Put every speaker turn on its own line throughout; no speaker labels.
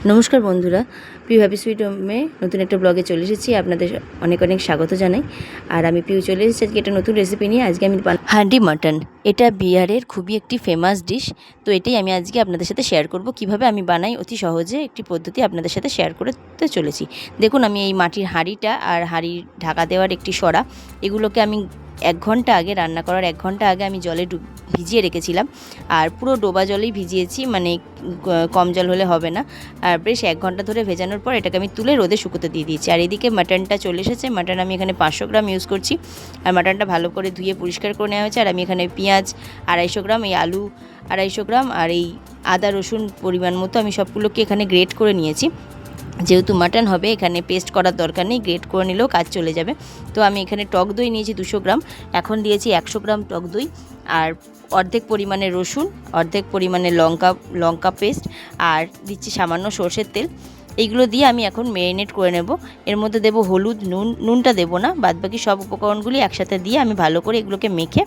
নমস্কার বন্ধুরা, Piu happy sweet হোমে নতুন একটা ব্লগে চলে এসেছি। আপনাদের অনেক অনেক স্বাগত জানাই। আর আমি পিউ চলে এসেছি আজকে একটা নতুন রেসিপি নিয়ে। আজকে আমি হান্ডি মাটন, এটা বিহারের খুবই একটি ফেমাস ডিশ। তো এটাই আমি আজকে আপনাদের সাথে শেয়ার করব কিভাবে আমি বানাই। অতি সহজে একটি পদ্ধতি আপনাদের সাথে শেয়ার করতে চলেছি। দেখুন, আমি এই মাটির হাঁড়িটা আর হাঁড়ির ঢাকা দেওয়ার একটি সরা, এগুলোকে আমি 1 ঘন্টা আগে, রান্না করার 1 ঘন্টা আগে আমি জলে ভিজিয়ে রেখেছিলাম। আর পুরো ডোবা জলেই ভিজিয়েছি, মানে কম জল হলে হবে না। আর বেশ 1 ঘন্টা ধরে ভেজানোর পর এটাকে আমি তুলে রোদে শুকোতে দিয়ে দিয়েছি। আর এদিকে মাটনটা চলে এসেছে। মাটন আমি এখানে 500 গ্রাম ইউজ করছি। আর মাটনটা ভালো করে ধুয়ে পরিষ্কার করে নেওয়া হয়েছে। আর আমি এখানে পেঁয়াজ 250 গ্রাম, এই আলু 250 গ্রাম, আর এই আদা রসুন পরিমাণ মতো আমি সবগুলোকে এখানে গ্রেট করে নিয়েছি। যেহেতু মাটন হবে, এখানে পেস্ট করার দরকার নেই, গ্রেট করে নিলেও কাজ চলে যাবে। তো আমি এখানে টক দই নিয়েছি 200 গ্রাম, এখন দিয়েছি 100 গ্রাম টক দই, আর অর্ধেক পরিমাণে রসুন, অর্ধেক পরিমাণে লঙ্কা পেস্ট, আর দিচ্ছি সামান্য সর্ষের তেল। এইগুলো দিয়ে আমি এখন ম্যারিনেট করে নেব। এর মধ্যে দেবো হলুদ, নুনটা দেবো না, বাদবাকি সব উপকরণগুলি একসাথে দিয়ে আমি ভালো করে এগুলোকে মেখে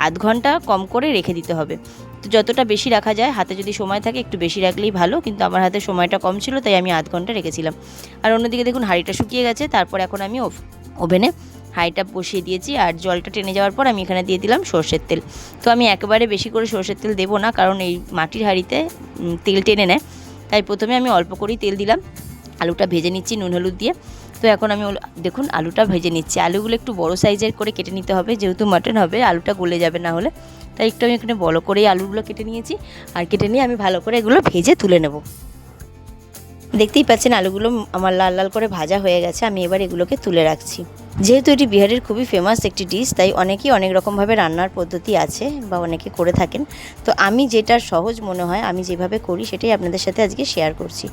0.5 ঘন্টা কম করে রেখে দিতে হবে। তো যতটা বেশি রাখা যায়, হাতে যদি সময় থাকে একটু বেশি রাখলেই ভালো, কিন্তু আমার হাতে সময়টা কম ছিল তাই আমি 0.5 ঘন্টা রেখেছিলাম। আর অন্যদিকে দেখুন, হাঁড়িটা শুকিয়ে গেছে। তারপর এখন আমি ওভেনে হাঁড়িটা বসিয়ে দিয়েছি। আর জলটা টেনে যাওয়ার পর আমি এখানে দিয়ে দিলাম সর্ষের তেল। তো আমি একেবারে বেশি করে সর্ষের তেল দেবো না, কারণ এই মাটির হাঁড়িতে তেল টেনে নেয়। তাই প্রথমে আমি অল্প করেই তেল দিলাম। আলুটা ভেজে নিচ্ছি নুন হলুদ দিয়ে। তো এখন আমি দেখুন আলুটা ভেজে নিচ্ছি। আলুগুলো একটু বড় সাইজের করে কেটে নিতে হবে, যেহেতু মাটন হবে, আলুটা গলে যাবে না হলে। তাই একটু আমি এখানে বড় করেই আলুগুলো কেটে নিয়েছি। আর কেটে নিয়ে আমি ভালো করে এগুলো ভেজে তুলে নেব। দেখতেই পাচ্ছেন আলুগুলো আমার লাল লাল করে ভাজা হয়ে গেছে। আমি এবার এগুলোকে তুলে রাখছি। যেহেতু এটি বিহারের খুবই ফেমাস একটি ডিশ, তাই অনেকেই অনেক রকমভাবে রান্নার পদ্ধতি আছে বা অনেকে করে থাকেন। তো আমি যেটা সহজ মনে হয়, আমি যেভাবে করি সেটাই আপনাদের সাথে আজকে শেয়ার করছি।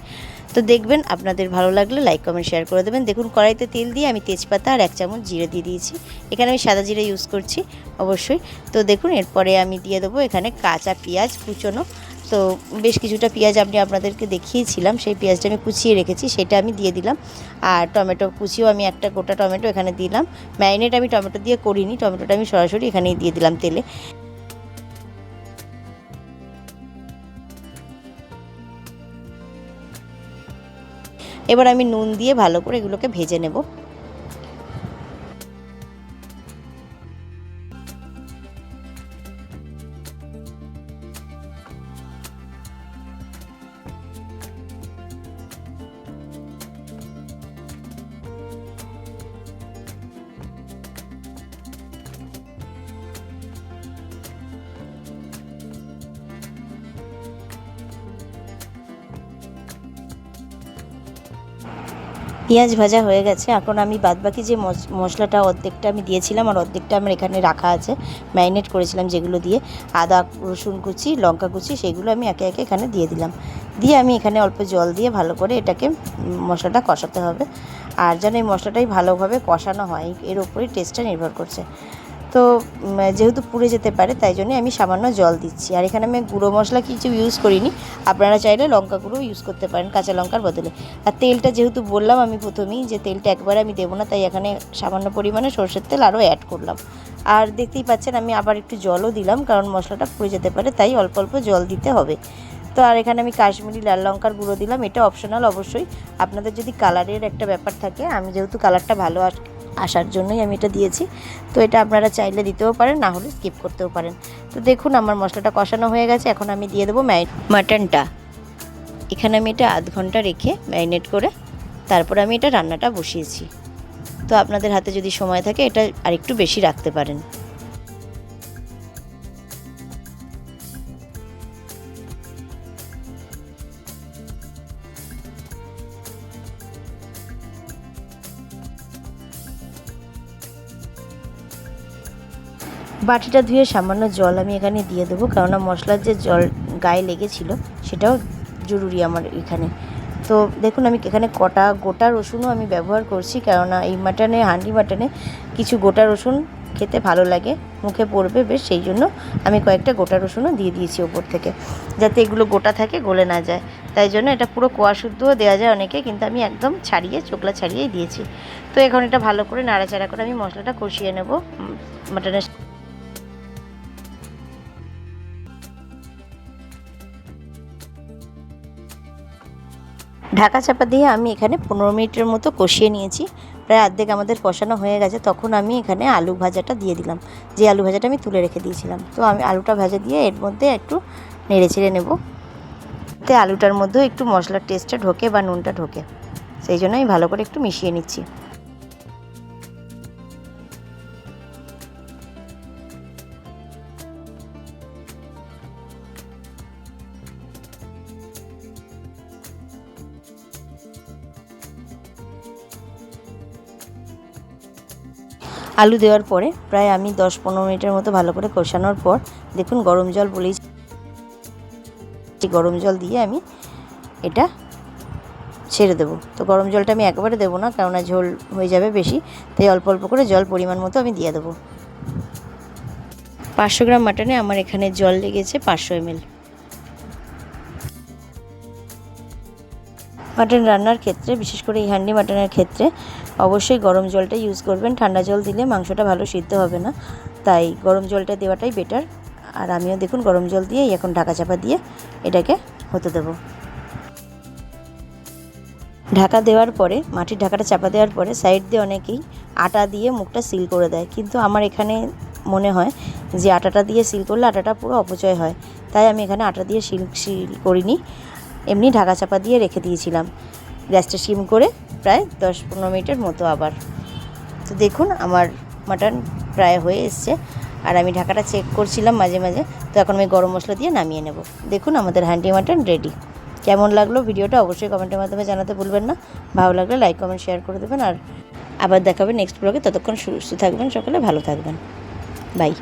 তো দেখবেন, আপনাদের ভালো লাগলে লাইক কমেন্ট শেয়ার করে দেবেন। দেখুন, কড়াইতে তেল দিয়ে আমি তেজপাতা আর 1 চামচ জিরে দিয়ে দিয়েছি। এখানে আমি সাদা জিরে ইউজ করছি অবশ্যই। তো দেখুন, এরপরে আমি দিয়ে দেবো এখানে কাঁচা পেঁয়াজ কুচোনো। তো বেশ কিছুটা পেঁয়াজ আমি আপনাদেরকে দেখিয়েছিলাম, সেই পেঁয়াজটা আমি কুচিয়ে রেখেছি, সেটা আমি দিয়ে দিলাম। আর টমেটো কুচিও আমি একটা গোটা টমেটো এখানে দিলাম। ম্যারিনেট আমি টমেটো দিয়ে করিনি, টমেটোটা আমি সরাসরি এখানেই দিয়ে দিলাম তেলে। এবার আমি নুন দিয়ে ভালো করে এগুলোকে ভেজে নেব। পেঁয়াজ ভাজা হয়ে গেছে। এখন আমি বাদবাকি যে মশলাটা, অর্ধেকটা আমি দিয়েছিলাম আর অর্ধেকটা আমার এখানে রাখা আছে, ম্যারিনেট করেছিলাম যেগুলো দিয়ে, আদা রসুন কুচি লঙ্কা কুচি, সেগুলো আমি একে একে এখানে দিয়ে দিলাম। দিয়ে আমি এখানে অল্প জল দিয়ে ভালো করে এটাকে মশলাটা কষাতে হবে। আর যেন এই মশলাটাই ভালোভাবে কষানো হয়, এর ওপরেই টেস্টটা নির্ভর করছে। তো যেহেতু পুড়ে যেতে পারে, তাই জন্য আমি সামান্য জল দিচ্ছি। আর এখানে আমি গুঁড়ো মশলা কিছু ইউজ করিনি, আপনারা চাইলে লঙ্কা গুঁড়ো ইউজ করতে পারেন কাঁচা লঙ্কার বদলে। আর তেলটা যেহেতু বললাম আমি প্রথমেই যে তেলটা একবারে আমি দেবো না, তাই এখানে সামান্য পরিমাণে সরষের তেল আরও অ্যাড করলাম। আর দেখতেই পাচ্ছেন আমি আবার একটু জলও দিলাম, কারণ মশলাটা পুড়ে যেতে পারে, তাই অল্প অল্প জল দিতে হবে। তো আর এখানে আমি কাশ্মীরি লাল লঙ্কার গুঁড়ো দিলাম, এটা অপশনাল অবশ্যই। আপনাদের যদি কালারের একটা ব্যাপার থাকে, আমি যেহেতু কালারটা ভালো আসার জন্যই আমি এটা দিয়েছি। তো এটা আপনারা চাইলে দিতেও পারেন, না হলে স্কিপ করতেও পারেন। তো দেখুন, আমার মশলাটা কষানো হয়ে গেছে। এখন আমি দিয়ে দেবো মাটনটা। এখানে আমি এটা 0.5 ঘন্টা রেখে ম্যারিনেট করে তারপর আমি এটা রান্নাটা বসিয়েছি। তো আপনাদের হাতে যদি সময় থাকে, এটা আরেকটু বেশি রাখতে পারেন। বাটিটা ধুয়ে সামান্য জল আমি এখানে দিয়ে দেবো, কেননা মশলার যে জল গায়ে লেগেছিল সেটাও জরুরি আমার এখানে। তো দেখুন, আমি এখানে গোটা রসুনও আমি ব্যবহার করছি, কেননা এই মাটনে, হান্ডি মাটনে কিছু গোটা রসুন খেতে ভালো লাগে, মুখে পড়বে বেশ, সেই জন্য আমি কয়েকটা গোটা রসুনও দিয়ে দিয়েছি ওপর থেকে, যাতে এগুলো গোটা থাকে, গলে না যায়। তাই জন্য এটা পুরো কোয়া শুদ্ধও দেওয়া যায় অনেকে, কিন্তু আমি একদম ছাড়িয়ে, চোকলা ছাড়িয়েই দিয়েছি। তো এখন এটা ভালো করে নাড়াচাড়া করে আমি মশলাটা কষিয়ে নেব মাটনের। ঢাকা চাপা দিয়ে আমি এখানে 15 মিনিটের মতো কষিয়ে নিয়েছি। প্রায় অর্ধেক আমাদের কষানো হয়ে গেছে। তখন আমি এখানে আলু ভাজাটা দিয়ে দিলাম, যে আলু ভাজাটা আমি তুলে রেখে দিয়েছিলাম। তো আমি আলুটা ভাজা দিয়ে এর মধ্যে একটু নেড়ে চেড়ে নেব, যাতে আলুটার মধ্যেও একটু মশলার টেস্টটা ঢোকে বা নুনটা ঢোকে। সেই জন্য আমি ভালো করে একটু মিশিয়ে নিচ্ছি। আলু দেওয়ার পরে প্রায় আমি 10-15 মিনিটের মতো ভালো করে কষানোর পর দেখুন গরম জল বলেই, গরম জল দিয়ে আমি এটা ছেড়ে দেবো। তো গরম জলটা আমি একবারে দেবো না, কেননা ঝোল হয়ে যাবে বেশি, তাই অল্প অল্প করে জল পরিমাণ মতো আমি দিয়ে দেবো। 500 গ্রাম মাটনে আমার এখানে জল লেগেছে 500 ml। মাটন রান্নার ক্ষেত্রে, বিশেষ করে এই হান্ডি মাটনের ক্ষেত্রে অবশ্যই গরম জলটা ইউজ করবেন। ঠান্ডা জল দিলে মাংসটা ভালো সিদ্ধ হবে না, তাই গরম জলটা দেওয়াটাই বেটার। আর আমিও দেখুন গরম জল দিয়ে এখন ঢাকা চাপা দিয়ে এটাকে হতে দেবো। ঢাকা দেওয়ার পরে, মাটির ঢাকাটা চাপা দেওয়ার পরে সাইড দিয়ে অনেকেই আটা দিয়ে মুখটা সিল করে দেয়, কিন্তু আমার এখানে মনে হয় যে আটাটা দিয়ে সিল করলে আটাটা পুরো অপচয় হয়, তাই আমি এখানে আটা দিয়ে সিল করিনি, এমনি ঢাকা চাপা দিয়ে রেখে দিয়েছিলাম গ্যাসটা সিম করে প্রায় 10-15 মিনিটের মতো আবার। তো দেখুন আমার মাটন প্রায় হয়ে এসছে, আর আমি ঢাকাটা চেক করছিলাম মাঝে মাঝে। তো এখন আমি গরম মশলা দিয়ে নামিয়ে নেব। দেখুন আমাদের হান্ডি মাটন রেডি। কেমন লাগলো ভিডিওটা অবশ্যই কমেন্টের মাধ্যমে জানাতে ভুলবেন না। ভালো লাগলে লাইক কমেন্ট শেয়ার করে দেবেন, আর আবার দেখাবেন নেক্সট ব্লগে। ততক্ষণ সুস্থ থাকবেন, সকলে ভালো থাকবেন। বাই।